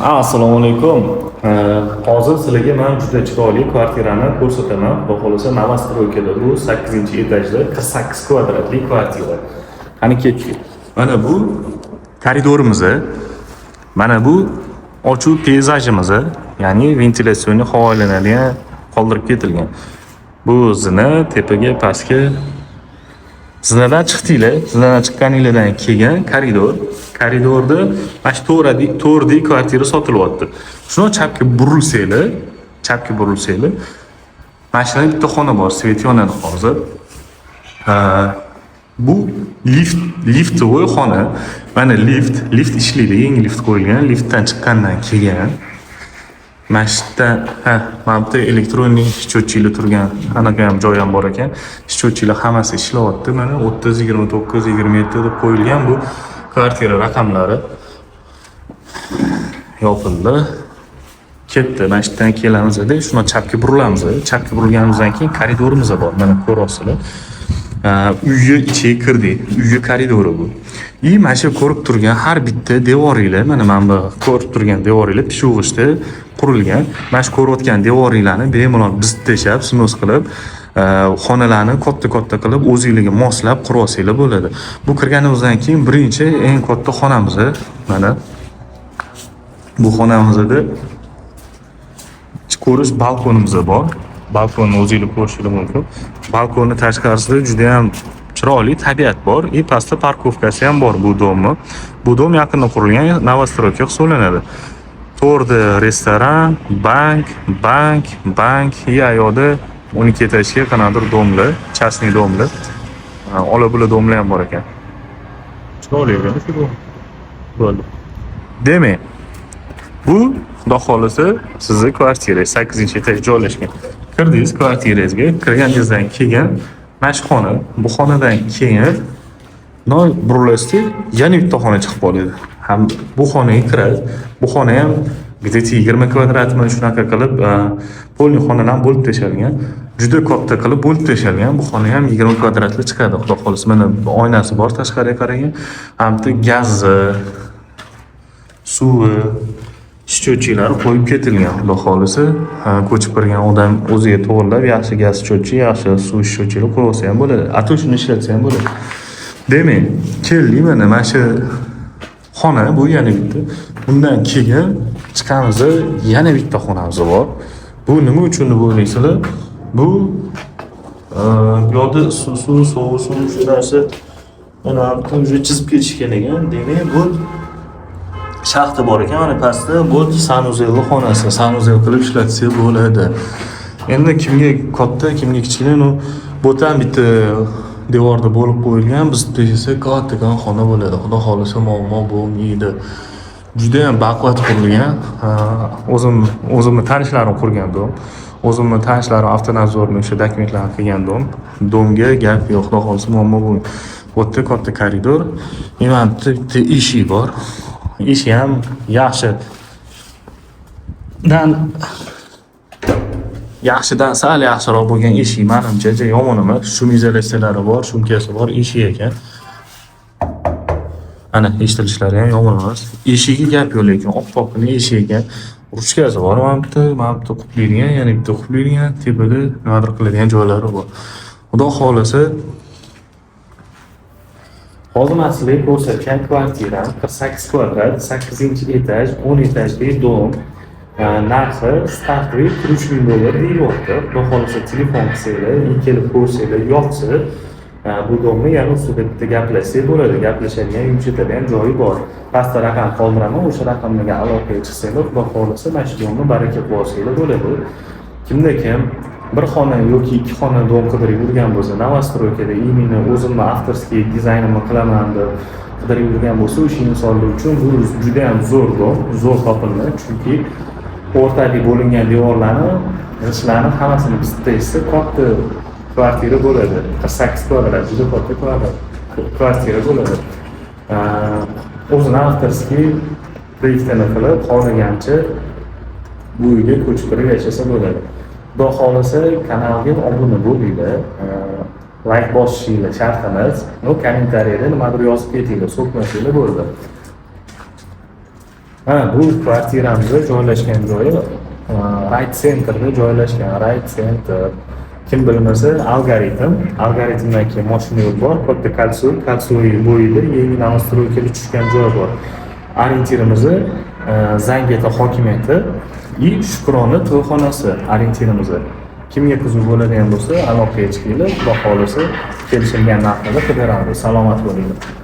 Assalomu alaykum. Hozir sizlarga men juda chiroyli kvartirani ko'rsataman. Xudo xolasa Novostroykada bu 8-etajda 48 kvadratli kvartira. Qani ketdik. Mana bu koridorimiz. Mana bu ochuv peyzajimiz, ya'ni ventilyatsionni havolanadigan qoldirib ketilgan. Bu zina tepaga pastga zinadan chiqdinglar, zinadan chiqqaninglardan keyin koridorda mana shu to'rdek kvartira sotilyapti. Shuni chapga burilsanglar, mana shu bitta xona bor, svet yonadi hozir. Bu liftli xona. Mana lift ishlaydi, yangi lift qo'yilgan. Liftdan chiqqandan keyin mana shu mana bu elektronniy счётчиlar turgan anaqa ham joy ham bor ekan. Счётчиlar hammasi ishlayapti. Mana 3029 27 deb qo'yilgan bu kvartira raqamlari. Yopildi. Ketdi. Mana shu yerdan kelamizda, shuni chapga burilamiz. Chapga burilganimizdan keyin koridorimiz bor. Mana ko'ryapsizlar. Uyga ichiga kirdik. Uyga koridori bu. Mana shu ko'rib turgan har bitta devoringlar, mana bu ko'rib turgan devoringlar pishug'ishda qurilgan. Mana shu ko'rayotgan devoringlarni bemalol bizda teshab, snos qilib, xonalarni katta qilib o'zingizga moslab qurib olsanglar bo'ladi. Bu kirganimizdan keyin birinchi eng katta xonamiz. Mana bu xonamizda ko'rish balkonimiz bor. Balkonni o'zingiz ko'rishingiz mumkin. Balkonni tashqarisida juda ham chiroyli tabiat bor. Pastda parkovkasi ham bor bu domni. Bu dom yaqinda qurilgan, Novostroyka hisoblanadi. To'rda restoran, bank, yo'da 12 etajga qanaqadir domlar, частный domlar, olabula domlar ham bor ekan. Chiroyli ekan shu dom. Bo'ldi. Demak, bu xudo xolasa sizni kvartira 8-etaj joylashgan. Kirdingiz kvartirangizga, kirganingizdan keyin mana shu xona, bu xonadan keyin burilasiz, yana bitta xona chiqib qoladi. Ham bu xonaga kiradi. Bu xona ham где-то 20 kvadratmi shunaqa qilib polniy xonalarni bo'lib tashalgan. Juda katta qilib bo'lib tashalgan. Bu xona ham 20 kvadratli chiqadi. Xudo xolasa mana oynasi bor tashqariga qaragan. Hamda gazi, suvi, счётчиlar qo'yib ketilgan. Xudo xolasa ko'chib kirgan odam o'ziga to'g'rilab yaxshi gaz счётчи, yaxshi suv счётчиlar qo'yib olsa ham bo'ladi. A to shuni ishlatsa ham bo'ladi. Demak, keldik mana shu xona bu yana bitta. Bundan keyin chiqamiz, yana bitta xonamiz bor. Bu nima uchun deb o'ylaysizlar? Bu yo'lda suv shu narsa mana уже chizib ketishgan ekan. Demak, bu shaxta bor ekan, mana pastda bu sanuzel xonasi. Sanuzel qilib ishlatsa bo'ladi. Endi kimga katta, kimga kichkina, bu ham bitta devorda bo'lib qo'yilgan, biz esa kattagan xona bo'ladi. Xudo xolasa muammo bo'lmaydi. Juda ham baquvvat qurilgan. O'zimni tanishlarim qurgandim. O'zimni tanishlarim avtonazorni o'sha dokumentlarni qilgandim. Domga gap yo'q, xudo xolasa muammo bo'lmaydi. Bu yerda katta koridor, mana bitta eshik bor. Eshik ham yaxshidan sal yaxshiroq bo'lgan eshik menimcha yomon emas. Shumizalatsiyalari bor, shumkasi bor eshik ekan. Ana eshitilishlari ham yomon emas. Eshigi gap yo'q lekin oppoqni eshik ekan. Ruchkasi bor, mana bitta qulflaydigan, yana bitta qulflaydigan, tepada nimadir qiladigan joylari bor. Xudo xolasa hozir men sizlarga ko'rsatgan kvartira 48 kvadrat, 8-etaj, 10 etajli dom. Narxi startli $3000 deyilyapti. Xudo xolasa telefon qilsanglar, kelib ko'rsanglar, yoqsa, bu domni yana ustida bitta gaplashsak bo'ladi. Gaplashadigan, yumshatadigan joyi bor. Pastda raqam qoldiraman, o'sha raqamga aloqaga chiqsanglar, xudo xolasa mana shu domni baraka qilib olsanglar bo'ladi. Kimda kim bir xona yoki ikki xona dom qidirib yurgan bo'lsa, Novostroykada imенно o'zimni avtorskiy dizaynimni qilaman deb qidirib yurgan bo'lsa, o'sha insonlar uchun bu juda ham zo'r dom, zo'r topilma, chunki o'rtalik bo'lingan devorlarni, g'ishtlarni hammasini bizda esa katta kvartira bo'ladi. 48 kvadrat, juda katta kvartira bo'ladi. O'zini avtorskiy proyektini qilib, xohlagancha bu uyga ko'chib kirib yashasa bo'ladi. Xudo xolasa kanalga obuna bo'linglar, like bosishinglar shart emas. Kommentariyada nimadir yozib ketinglar, so'kmasanglar bo'ldi. Ha, bu kvartiramiz joylashgan joyi Right Center'da joylashgan. Right Center. Kim bilmasa, algoritmdan keyin mashina yo'l bor, katta Kolsoy bo'yida yangi новостройкаga tushgan joy bor. Orientirimiz Zangeta hokimiyati и Shukrona to'yxonasi orientirimiz. Kimga qiziq bo'ladigan bo'lsa, aloqaga chiqinglar, xudo xolisa kelishilgan narxlarda qidiramiz. Salomat bo'linglar.